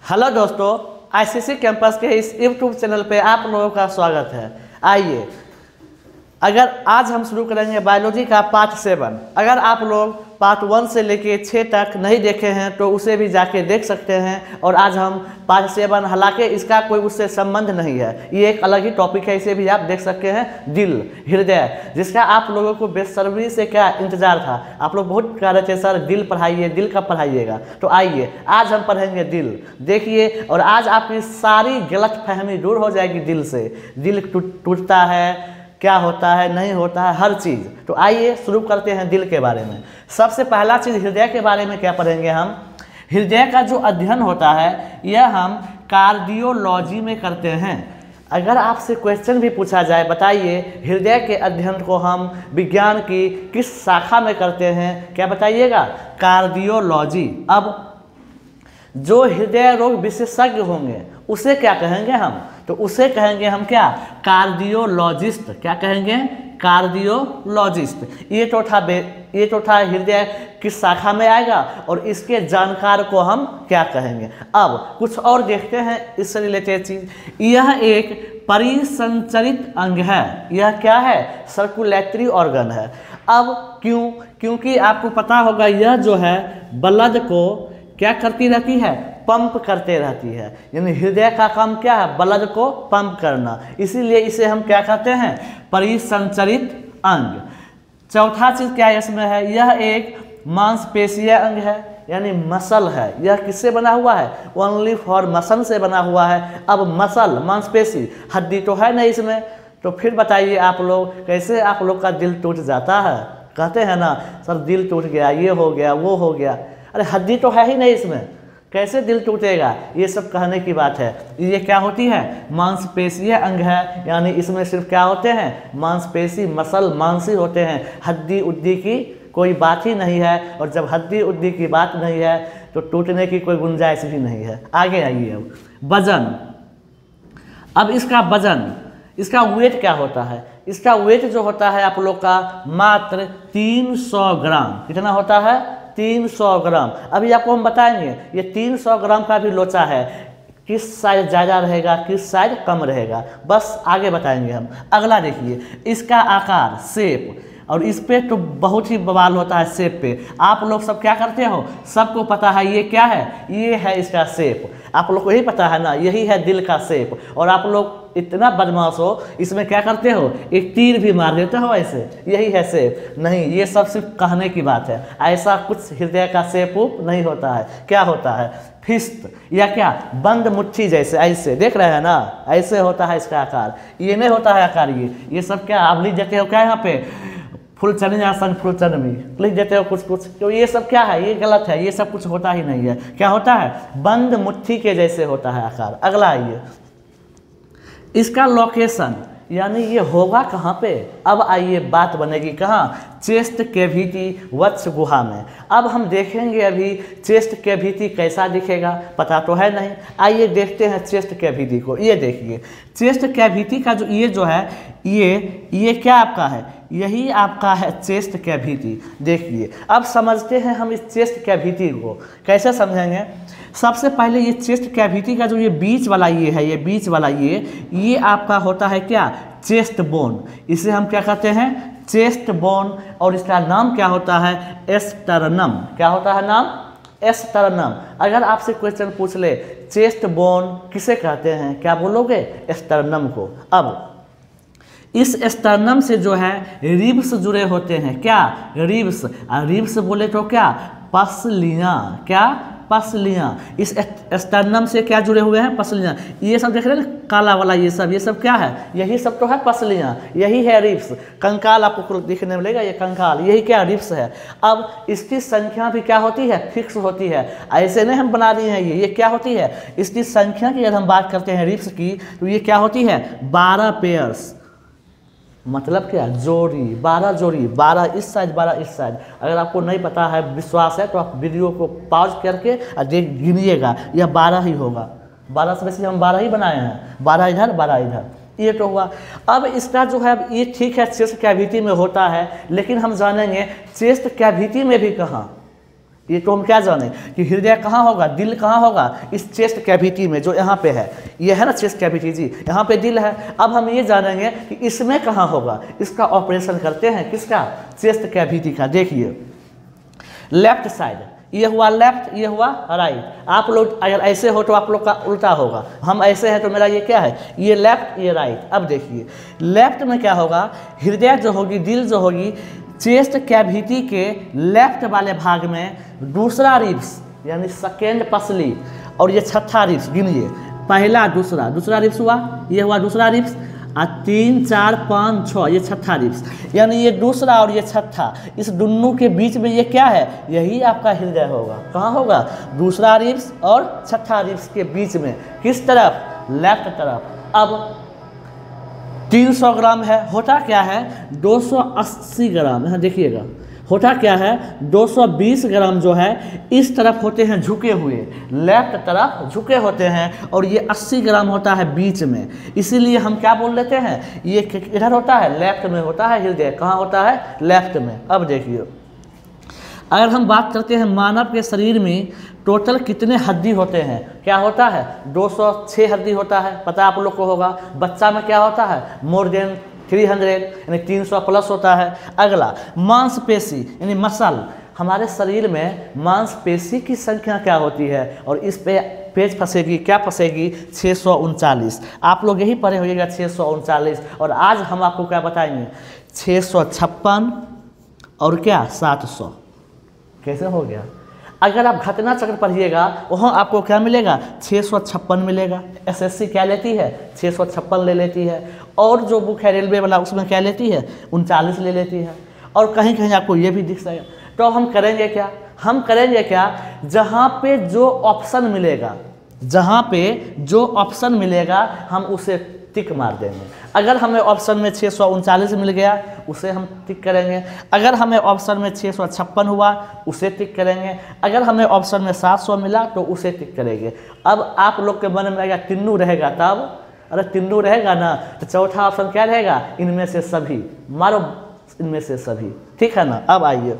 Hello दोस्तों, ICC campus के इस यूट्यूब चैनल पे आप लोगों का स्वागत है। आइए, अगर आज हम शुरू करेंगे बायोलॉजी का पार्ट 7। अगर आप लोग पार्ट 1 से लेके 6 तक नहीं देखे हैं तो उसे भी जाके देख सकते हैं। और आज हम पार्ट 7, हालांकि इसका कोई उससे संबंध नहीं है, ये एक अलग ही टॉपिक है, इसे भी आप देख सकते हैं। दिल, हृदय, जिसका आप लोगों को बेसब्री से क्या इंतजार था। आप लोग बहुत कह रहे थे सर दिल पढ़ाइए, दिल कब पढ़ाइएगा। तो आइए, आज हम पढ़ेंगे दिल। देखिए, और आज आपकी सारी गलत फहमी दूर हो जाएगी दिल से। दिल टूटता है, क्या होता है, नहीं होता है, हर चीज़। तो आइए शुरू करते हैं दिल के बारे में। सबसे पहला चीज़ हृदय के बारे में क्या पढ़ेंगे हम। हृदय का जो अध्ययन होता है यह हम कार्डियोलॉजी में करते हैं। अगर आपसे क्वेश्चन भी पूछा जाए, बताइए हृदय के अध्ययन को हम विज्ञान की किस शाखा में करते हैं, क्या बताइएगा? कार्डियोलॉजी। अब जो हृदय रोग विशेषज्ञ होंगे उसे क्या कहेंगे हम? तो उसे कहेंगे हम क्या? कार्डियोलॉजिस्ट। क्या कहेंगे? कार्डियोलॉजिस्ट। ये तो था हृदय किस शाखा में आएगा और इसके जानकार को हम क्या कहेंगे। अब कुछ और देखते हैं इससे रिलेटेड चीज। यह एक परिसंचरित अंग है। यह क्या है? सर्कुलेटरी ऑर्गन है। अब क्यों? क्योंकि आपको पता होगा यह जो है ब्लड को क्या करती रहती है? पंप करते रहती है। यानी हृदय का काम क्या है? ब्लड को पंप करना। इसीलिए इसे हम क्या कहते हैं? परिसंचरित अंग। चौथा चीज क्या इसमें है? यह एक मांसपेशीय अंग है, यानी मसल है। यह किससे बना हुआ है? ओनली फॉर मसल से बना हुआ है। अब मसल, मांसपेशी, हड्डी तो है नहीं इसमें। तो फिर बताइए आप लोग, कैसे आप लोग का दिल टूट जाता है? कहते हैं ना सर दिल टूट गया, ये हो गया, वो हो गया। अरे हड्डी तो है ही नहीं इसमें, कैसे दिल टूटेगा? ये सब कहने की बात है। ये क्या होती है? मांसपेशीय अंग है, यानी इसमें सिर्फ क्या होते हैं? मांसपेशी, मसल, मांसी होते हैं। हड्डी उड्डी की कोई बात ही नहीं है। और जब हड्डी उड्डी की बात नहीं है तो टूटने की कोई गुंजाइश भी नहीं है। आगे आइए। अब वजन। अब इसका वजन, इसका वेट क्या होता है? इसका वेट जो होता है आप लोग का मात्र 300 ग्राम। कितना होता है? 300 ग्राम। अभी आपको हम बताएंगे ये 300 ग्राम का भी लोचा है, किस साइज ज़्यादा रहेगा, किस साइज कम रहेगा, बस आगे बताएंगे हम। अगला देखिए, इसका आकार, शेप। और इस पे तो बहुत ही बवाल होता है शेप पे। आप लोग सब क्या करते हो? सबको पता है ये क्या है? ये है इसका शेप। आप लोग को यही पता है ना, यही है दिल का शेप। और आप लोग इतना बदमाश हो, इसमें क्या करते हो? एक तीर भी मार देते हो ऐसे, यही है शेप। नहीं, ये सब सिर्फ कहने की बात है। ऐसा कुछ हृदय का शेप नहीं होता है। क्या होता है? फिस्त, या क्या बंद मुट्ठी जैसे, ऐसे देख रहे हैं ना, ऐसे होता है इसका आकार। ये नहीं होता है आकार। ये सब क्या आप लिख देते हो क्या यहाँ पे? फुलचंद आसन फुलचंद में लिख देते हो कुछ कुछ। तो ये सब क्या है? ये गलत है। ये सब कुछ होता ही नहीं है। क्या होता है? बंद मुट्ठी के जैसे होता है आकार। अगला आइए, इसका लोकेशन, यानी ये होगा कहाँ पे? अब आइए बात बनेगी कहाँ? चेस्ट कैविटी, वक्ष गुहा में। अब हम देखेंगे अभी चेस्ट कैविटी कैसा दिखेगा, पता तो है नहीं। आइए देखते हैं चेस्ट कैविटी को। ये देखिए, चेस्ट कैविटी का जो ये जो है, ये क्या आपका है? यही आपका है चेस्ट कैविटी। देखिए, अब समझते हैं हम इस चेस्ट कैविटी को। कैसे समझेंगे? सबसे पहले ये चेस्ट कैविटी का जो ये बीच वाला ये है, ये बीच वाला ये आपका होता है क्या? Chest bone. इसे हम क्या कहते हैं? Chest bone. और इसका नाम क्या होता है? एस्टर्नम। क्या होता है नाम? एस्टर्नम। अगर आपसे क्वेश्चन पूछ ले चेस्ट बोन किसे कहते हैं, क्या बोलोगे? एस्टर्नम को। अब इस एस्टर्नम से जो है रिब्स जुड़े होते हैं। क्या? रिब्स। रिब्स बोले तो क्या? पसलियाँ। क्या? पसलियाँ। इस एस्टर्नम से क्या जुड़े हुए हैं? पसलियाँ। ये सब देख रहे हैं ना, काला वाला ये सब क्या है? यही सब तो है पसलियाँ, यही है रिब्स। कंकाल आपको दिखने में मिलेगा, ये कंकाल, यही क्या? रिब्स है। अब इसकी संख्या भी क्या होती है? फिक्स होती है। ऐसे नहीं हम बना दिए हैं। ये क्या होती है? इसकी संख्या की अगर हम बात करते हैं रिब्स की, तो ये क्या होती है? 12 पेयर्स। मतलब क्या? जोड़ी, 12 जोड़ी, 12 इस साइड, 12 इस साइड। अगर आपको नहीं पता है, विश्वास है, तो आप वीडियो को पॉज करके गिनिएगा, यह 12 ही होगा। 12 से वैसे हम 12 ही बनाए हैं, 12 इधर 12 इधर, ये तो हुआ। अब इसका जो है ये ठीक है चेस्ट कैविटी में होता है, लेकिन हम जानेंगे चेस्ट कैविटी में भी कहाँ, ये तो हम क्या जाने कि हृदय कहाँ होगा, दिल कहाँ होगा, इस चेस्ट कैविटी में जो यहाँ पे है, ये है ना चेस्ट कैविटी जी, यहाँ पे दिल है। अब हम ये जानेंगे कि इसमें कहाँ होगा, इसका ऑपरेशन करते हैं किसका, चेस्ट कैविटी का। देखिए लेफ्ट साइड, ये हुआ लेफ्ट, ये हुआ राइट। आप लोग अगर ऐसे हो तो आप लोग का उल्टा होगा, हम ऐसे हैं तो मेरा ये क्या है, ये लेफ्ट ये राइट। अब देखिए लेफ्ट में क्या होगा, हृदय जो होगी, दिल जो होगी, चेस्ट कैविटी के लेफ्ट वाले भाग में दूसरा रिब्स यानी सेकेंड पसली और ये छठा रिब्स, गिनिए पहला दूसरा, दूसरा रिब्स हुआ, ये हुआ दूसरा रिब्स, और 3 4 5 6 ये छठा रिब्स, यानी ये दूसरा और ये छठा, इस दोनों के बीच में ये क्या है, यही आपका हृदय होगा। कहाँ होगा, दूसरा रिब्स और छठा रिब्स के बीच में, किस तरफ, लेफ्ट तरफ। अब 300 ग्राम है, होता क्या है 280 ग्राम, यहाँ देखिएगा होता क्या है 220 ग्राम जो है इस तरफ होते हैं झुके हुए, लेफ्ट तरफ झुके होते हैं, और ये 80 ग्राम होता है बीच में, इसीलिए हम क्या बोल लेते हैं, ये इधर होता है लेफ्ट में होता है हृदय, कहाँ होता है, लेफ्ट में। अब देखिए अगर हम बात करते हैं मानव के शरीर में टोटल कितने हड्डी होते हैं, क्या होता है 206 हड्डी होता है, पता आप लोग को होगा। बच्चा में क्या होता है, मोर देन 300 यानी 300 प्लस होता है। अगला मांसपेशी यानी मसल, हमारे शरीर में मांसपेशी की संख्या क्या होती है, और इस पे पेज फंसेगी, क्या फंसेगी 639। आप लोग यही पढ़े होइएगा 639, और आज हम आपको क्या बताएंगे 656 और क्या 700। कैसे हो गया, अगर आप घटना चक्र पढ़िएगा वहाँ आपको क्या मिलेगा 656 मिलेगा। एसएससी क्या लेती है 656 ले लेती है, और जो बुक है रेलवे वाला उसमें क्या लेती है 39 ले लेती है, और कहीं कहीं आपको ये भी दिख जाएगा। तो हम करेंगे क्या, हम करेंगे क्या, जहाँ पे जो ऑप्शन मिलेगा, जहाँ पे जो ऑप्शन मिलेगा हम उसे टिक मार देंगे। अगर हमें ऑप्शन में 639 मिल गया उसे हम टिक करेंगे, अगर हमें ऑप्शन में 656 हुआ उसे टिक करेंगे, अगर हमें ऑप्शन में 700 मिला तो उसे टिक करेंगे। अब आप लोग के मन में आएगा तिन्नू रहेगा, तब अरे तिन्नू रहेगा ना तो चौथा ऑप्शन क्या रहेगा, इनमें से सभी, मारो इनमें से सभी, ठीक है ना। अब आइए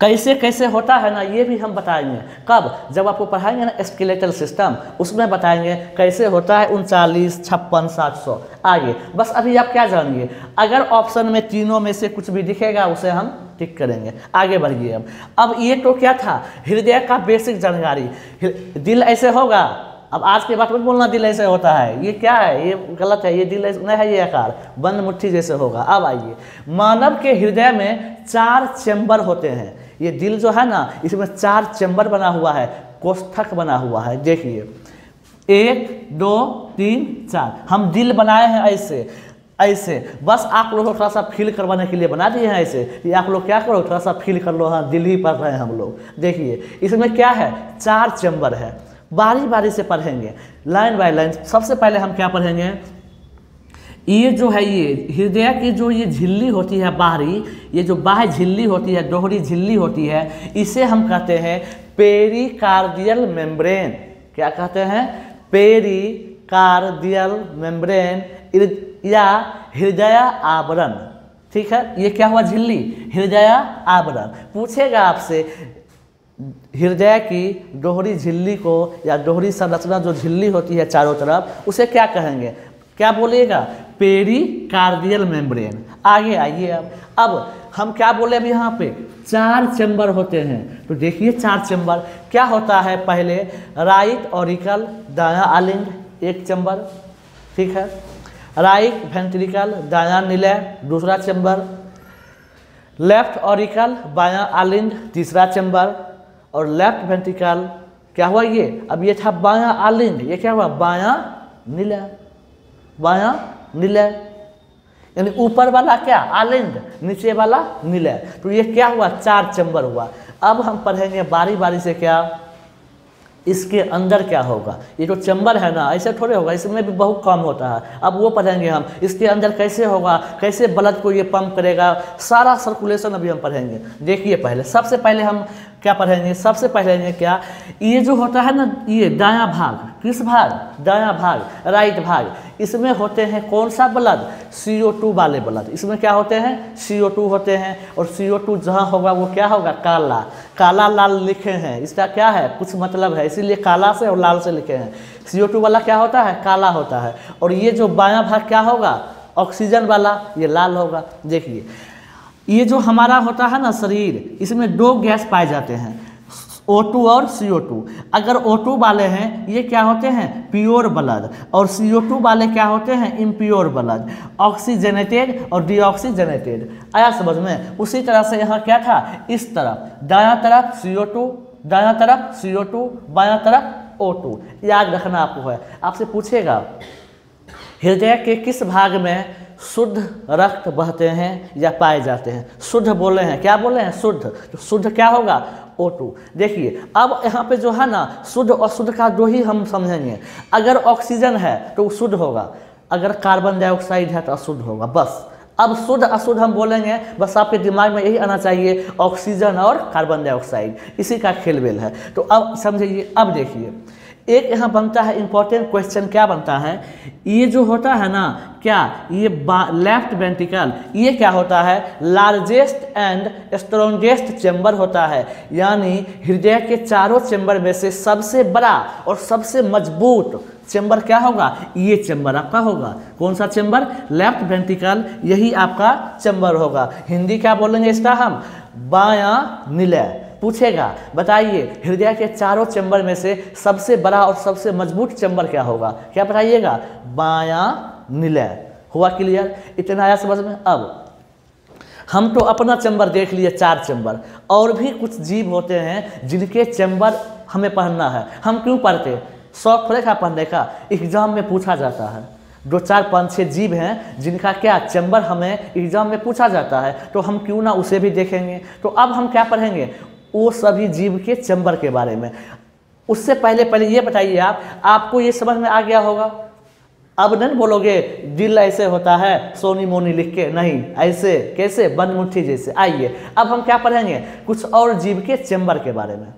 कैसे कैसे होता है ना, ये भी हम बताएंगे कब, जब आपको पढ़ाएंगे ना स्केलेटल सिस्टम, उसमें बताएंगे कैसे होता है 39 56 700। आगे बस अभी आप क्या जानिए, अगर ऑप्शन में तीनों में से कुछ भी दिखेगा उसे हम टिक करेंगे। आगे बढ़िए। अब ये तो क्या था हृदय का बेसिक जानकारी, दिल ऐसे होगा। अब आज के बाद मत बोलना दिल ऐसे होता है, ये क्या है, ये गलत है, ये दिल नहीं है, ये आकार बंद मुट्ठी जैसे होगा। अब आइए, मानव के हृदय में 4 चैम्बर होते हैं। ये दिल जो है ना इसमें 4 चैम्बर बना हुआ है, कोष्ठक बना हुआ है। देखिए 1 2 3 4 हम दिल बनाए हैं ऐसे ऐसे, बस आप लोग थोड़ा सा फील करवाने के लिए बना दिए हैं ऐसे, ये आप लोग क्या करो थोड़ा सा फील कर लो, हाँ दिल ही पढ़ रहे हैं हम लोग। देखिए इसमें क्या है 4 चैम्बर है, बारी बारी से पढ़ेंगे लाइन बाय लाइन। सबसे पहले हम क्या पढ़ेंगे, ये जो है ये हृदय की जो ये झिल्ली होती है बाहरी, ये जो बाह्य झिल्ली होती है, दोहरी झिल्ली होती है, इसे हम कहते हैं पेरिकार्डियल मेम्ब्रेन। क्या कहते हैं, पेरिकार्डियल मेम्ब्रेन या हृदय आवरण। ठीक है, ये क्या हुआ झिल्ली, हृदय आवरण। पूछेगा आपसे हृदय की दोहरी झिल्ली को या दोहरी संरचना जो झिल्ली होती है चारों तरफ, उसे क्या कहेंगे, क्या बोलिएगा, पेरिकार्डियल मेम्ब्रेन। आगे आइए अब हम क्या बोले, अभी यहाँ पे 4 चैम्बर होते हैं, तो देखिए 4 चैम्बर क्या होता है। पहले राइट ऑरिकल दायां आलिंग 1 चैम्बर, ठीक है। राइट वेंट्रिकल दायां निलय दूसरा चैम्बर, लेफ्ट ऑरिकल बायां आलिंग तीसरा चैम्बर, और लेफ्ट वेंट्रिकल क्या हुआ, ये अब ये था बायां आलिंग, ये क्या हुआ बायां निलय, बायां निलय यानी ऊपर वाला क्या आलिंग, नीचे वाला निलय। तो ये क्या हुआ 4 चैम्बर हुआ। अब हम पढ़ेंगे बारी बारी से क्या इसके अंदर क्या होगा। ये जो चैम्बर है ना ऐसे थोड़े होगा, इसमें भी बहुत कम होता है। अब वो पढ़ेंगे हम, इसके अंदर कैसे होगा, कैसे ब्लड को ये पंप करेगा, सारा सर्कुलेशन अभी हम पढ़ेंगे। देखिए पहले सबसे पहले हम क्या पढ़ेंगे, सबसे पहले क्या, ये जो होता है ना, ये दायां भाग, किस भाग, दायां भाग, राइट भाग, इसमें होते हैं कौन सा ब्लड, CO2 वाले ब्लड। इसमें क्या होते हैं, CO2 होते हैं, और CO2 जहाँ होगा वो क्या होगा, काला, काला लाल लिखे हैं, इसका क्या है, कुछ मतलब है, इसीलिए काला से और लाल से लिखे हैं। CO2 वाला क्या होता है, काला होता है, और ये जो बायां भाग क्या होगा, ऑक्सीजन वाला, ये लाल होगा। देखिए ये जो हमारा होता है ना शरीर, इसमें दो गैस पाए जाते हैं, O2 और CO2। अगर O2 वाले हैं ये क्या होते हैं, प्योर ब्लड, और CO2 वाले क्या होते हैं, इम्प्योर ब्लड, ऑक्सीजनेटेड और डीऑक्सीजनेटेड। आया समझ में। उसी तरह से यहाँ क्या था, इस तरफ दायां तरफ CO2, दायां तरफ CO2, बायां तरफ O2। याद रखना आपको है, आपसे पूछेगा हृदय के किस भाग में शुद्ध रक्त बहते हैं या पाए जाते हैं। शुद्ध बोले हैं, क्या बोले हैं, शुद्ध, तो शुद्ध क्या होगा, O2। देखिए अब यहाँ पे जो है ना, शुद्ध और शुद्ध का दो ही हम समझेंगे। अगर ऑक्सीजन है तो शुद्ध होगा, अगर कार्बन डाइऑक्साइड है तो अशुद्ध होगा, बस। अब शुद्ध अशुद्ध हम बोलेंगे, बस आपके दिमाग में यही आना चाहिए, ऑक्सीजन और कार्बन डाइऑक्साइड, इसी का खेलबेल है। तो अब समझिए, अब देखिए एक यहाँ बनता है इंपॉर्टेंट क्वेश्चन, क्या बनता है, ये जो होता है ना, क्या ये लेफ्ट वेंट्रिकल, ये क्या होता है, लार्जेस्ट एंड स्ट्रॉन्गेस्ट चेंबर होता है, यानी हृदय के चारों चेंबर में से सबसे बड़ा और सबसे मजबूत चेंबर क्या होगा, ये चेंबर आपका होगा। कौन सा चेंबर, लेफ्ट वेंट्रिकल, यही आपका चेंबर होगा। हिंदी क्या बोलेंगे इसका हम, बायां निलय। पूछेगा बताइए हृदय के चारों चेंबर में से सबसे बड़ा और सबसे मजबूत चेंबर क्या होगा, क्या बताइएगा, बायां निलय। हुआ क्लियर, इतना आया समझ में। अब हम तो अपना चेंबर देख लिए, 4 चेंबर, और भी कुछ जीव होते हैं जिनके चेंबर हमें पढ़ना है। हम क्यों पढ़ते, शौक थोड़े का पढ़ने का, एग्जाम में पूछा जाता है। 2, 4, 5, 6 जीव हैं जिनका क्या चेंबर हमें एग्जाम में पूछा जाता है, तो हम क्यों ना उसे भी देखेंगे। तो अब हम क्या पढ़ेंगे, वो सभी जीव के चेंबर के बारे में। उससे पहले ये बताइए आपको ये समझ में आ गया होगा। अब नहीं बोलोगे दिल ऐसे होता है सोनी मोनी लिख के, नहीं, ऐसे कैसे, बंद मुट्ठी जैसे। आइए अब हम क्या पढ़ेंगे, कुछ और जीव के चेंबर के बारे में।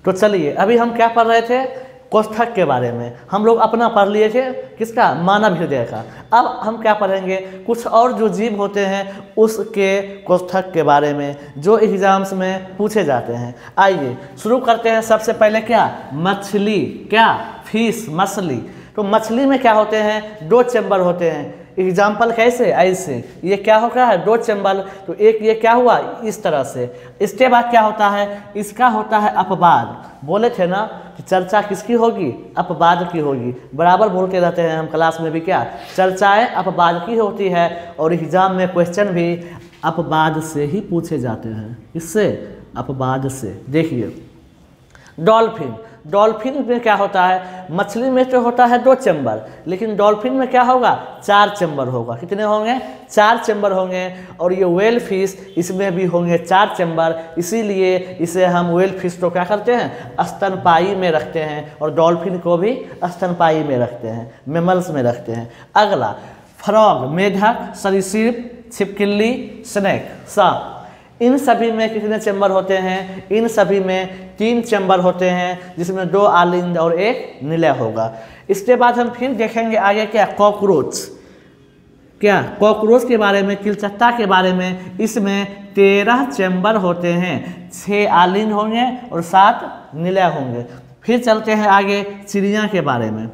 तो चलिए अभी हम क्या पढ़ रहे थे, कोष्ठक के बारे में। हम लोग अपना पढ़ लिए थे, किसका, मानव हृदय का। अब हम क्या पढ़ेंगे, कुछ और जो जीव होते हैं उसके कोष्ठक के बारे में, जो एग्जाम्स में पूछे जाते हैं। आइए शुरू करते हैं। सबसे पहले क्या, मछली, क्या, फिश, मछली। तो मछली में क्या होते हैं, 2 चेंबर होते हैं। एग्जाम्पल कैसे, ऐसे, ये क्या होता है, 2 चेंबर, तो एक ये क्या हुआ, इस तरह से। इसके बाद क्या होता है, इसका होता है अपवाद। बोले थे ना कि चर्चा किसकी होगी, अपवाद की होगी। बराबर बोलते रहते हैं हम क्लास में भी, क्या चर्चाएं अपवाद की होती है, और एग्जाम में क्वेश्चन भी अपवाद से ही पूछे जाते हैं। इससे, अपवाद से। देखिए डॉल्फिन, डॉल्फिन में क्या होता है, मछली में तो होता है 2 चेंबर, लेकिन डॉल्फिन में क्या होगा, 4 चेंबर होगा। कितने होंगे, 4 चेंबर होंगे। और ये व्हेल फिश, इसमें भी होंगे 4 चेंबर, इसीलिए इसे हम व्हेल फिश तो क्या करते हैं, स्तनपायी में रखते हैं, और डॉल्फिन को भी स्तनपायी में रखते हैं, मेमल्स में रखते हैं। अगला फ्रॉग, मेढक, सरीसृप, छिपकली, स्नेक, सांप। इन सभी में कितने चेंबर होते हैं, इन सभी में 3 चेंबर होते हैं, जिसमें 2 आलिंद और 1 निलय होगा। इसके बाद हम फिर देखेंगे आगे क्या, कॉकरोच। क्या, कॉकरोच के बारे में, किलचट्टा के बारे में। इसमें 13 चेंबर होते हैं, 6 आलिंद होंगे और 7 निलय होंगे। फिर चलते हैं आगे चिड़िया के बारे में।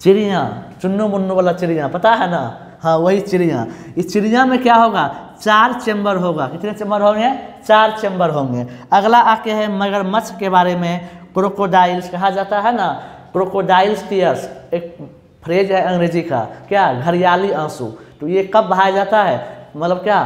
चिड़िया, चुन्नू मुन्नू वाला चिड़िया, पता है ना, हाँ वही चिड़िया। इस चिड़िया में क्या होगा, 4 चेंबर होगा। कितने चेंबर होंगे, 4 चेंबर होंगे। अगला आके है मगरमच्छ के बारे में। क्रोकोडाइल्स कहा जाता है ना, क्रोकोडाइल्स टीयर्स एक फ्रेज है अंग्रेजी का, क्या, घड़ियाली आंसू। तो ये कब बहाया जाता है, मतलब क्या,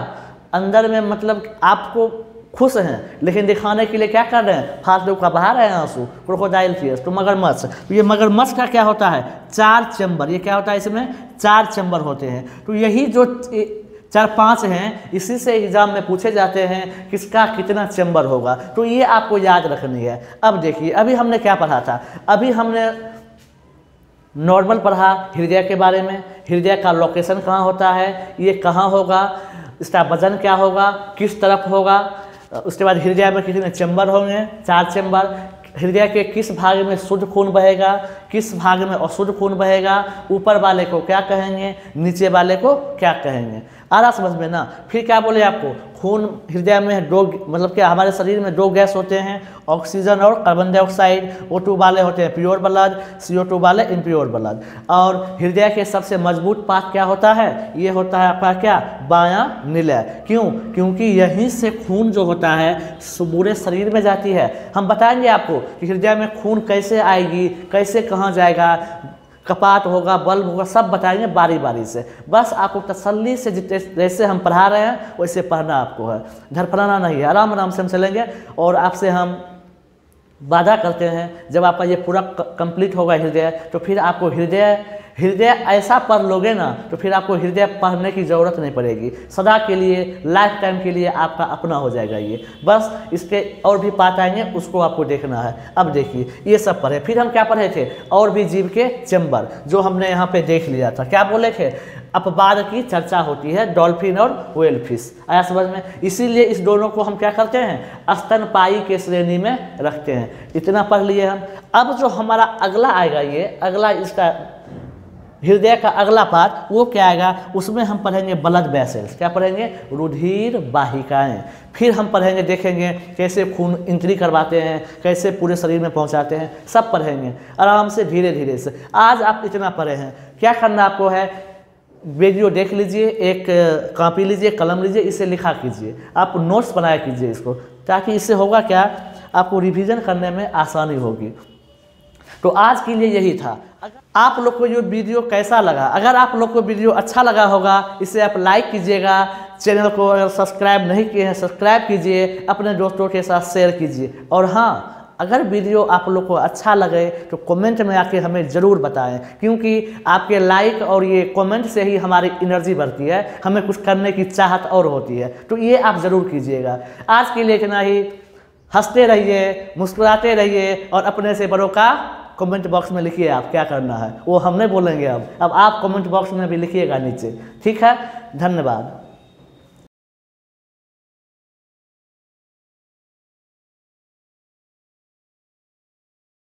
अंदर में, मतलब आपको खुश हैं लेकिन दिखाने के लिए क्या कर रहे हैं, फालतू का बहा रहे हैं आंसू, क्रोकोडाइल टीयर्स। तो मगरमच्छ, तो ये मगरमच्छ का क्या होता है, 4 चेंबर। ये क्या होता है, इसमें 4 चेंबर होते हैं। तो यही जो 4-5 हैं, इसी से एग्जाम में पूछे जाते हैं किसका कितना चेंबर होगा। तो ये आपको याद रखनी है। अब देखिए अभी हमने क्या पढ़ा था, अभी हमने नॉर्मल पढ़ा हृदय के बारे में। हृदय का लोकेशन कहाँ होता है, ये कहाँ होगा, इसका वजन क्या होगा, किस तरफ होगा, उसके बाद हृदय में कितने चैम्बर होंगे, 4 चैम्बर। हृदय के किस भाग में शुद्ध खून बहेगा, किस भाग में अशुद्ध खून बहेगा, ऊपर वाले को क्या कहेंगे, नीचे वाले को क्या कहेंगे, आ रहा समझ में ना। फिर क्या बोले आपको, खून हृदय में 2 मतलब क्या हमारे शरीर में 2 गैस होते हैं, ऑक्सीजन और कार्बन डाइऑक्साइड। O2 वाले होते हैं प्योर ब्लड, CO2 वाले इम्प्योर ब्लड। और हृदय के सबसे मजबूत पार्ट क्या होता है, ये होता है आपका क्या, बायां निलय। क्यों, क्योंकि यहीं से खून जो होता है पूरे शरीर में जाती है। हम बताएंगे आपको कि हृदय में खून कैसे आएगी, कैसे कहाँ जाएगा, कपाट होगा, बल्ब होगा, सब बताएंगे बारी बारी से। बस आपको तसल्ली से जैसे हम पढ़ा रहे हैं वैसे पढ़ना आपको है, धड़फड़ाना नहीं है। आराम आराम से हम चलेंगे और आपसे हम वादा करते हैं जब आपका ये पूरा कंप्लीट होगा हृदय, तो फिर आपको हृदय ऐसा पढ़ लोगे ना तो फिर आपको हृदय पढ़ने की ज़रूरत नहीं पड़ेगी। सदा के लिए, लाइफ टाइम के लिए आपका अपना हो जाएगा ये। बस इसके और भी पार्ट आएंगे, उसको आपको देखना है। अब देखिए ये सब पढ़े, फिर हम क्या पढ़े थे, और भी जीव के चैम्बर, जो हमने यहाँ पे देख लिया था। क्या बोले थे, अपवाद की चर्चा होती है, डॉल्फिन और व्हेल फिश। आया समझ में। इसीलिए इस दोनों को हम क्या करते हैं, स्तनपायी के श्रेणी में रखते हैं। इतना पढ़ लिए हम। अब जो हमारा अगला आएगा, ये अगला इसका हृदय का अगला पार्ट वो क्या आएगा, उसमें हम पढ़ेंगे ब्लड वेसल्स। क्या पढ़ेंगे, रुधिर वाहिकाएं। फिर हम पढ़ेंगे, देखेंगे कैसे खून एंट्री करवाते हैं, कैसे पूरे शरीर में पहुंचाते हैं, सब पढ़ेंगे आराम से, धीरे धीरे से। आज आप इतना पढ़े हैं, क्या करना आपको है, वीडियो देख लीजिए, एक कॉपी लीजिए, कलम लीजिए, इसे लिखा कीजिए, आप नोट्स बनाया कीजिए इसको, ताकि इससे होगा क्या, आपको रिवीजन करने में आसानी होगी। तो आज के लिए यही था। आप लोग को ये वीडियो कैसा लगा, अगर आप लोग को वीडियो अच्छा लगा होगा, इसे आप लाइक कीजिएगा। चैनल को अगर सब्सक्राइब नहीं किए हैं सब्सक्राइब कीजिए, अपने दोस्तों के साथ शेयर कीजिए। और हाँ, अगर वीडियो आप लोग को अच्छा लगे तो कमेंट में आके हमें ज़रूर बताएं, क्योंकि आपके लाइक और ये कमेंट से ही हमारी एनर्जी बढ़ती है, हमें कुछ करने की चाहत और होती है। तो ये आप ज़रूर कीजिएगा। आज के लिए इतना ही। हंसते रहिए, मुस्कुराते रहिए और अपने से बड़ों का कमेंट बॉक्स में लिखिए आप क्या करना है, वो हम नहीं बोलेंगे। अब आप कमेंट बॉक्स में भी लिखिएगा नीचे, ठीक है। धन्यवाद।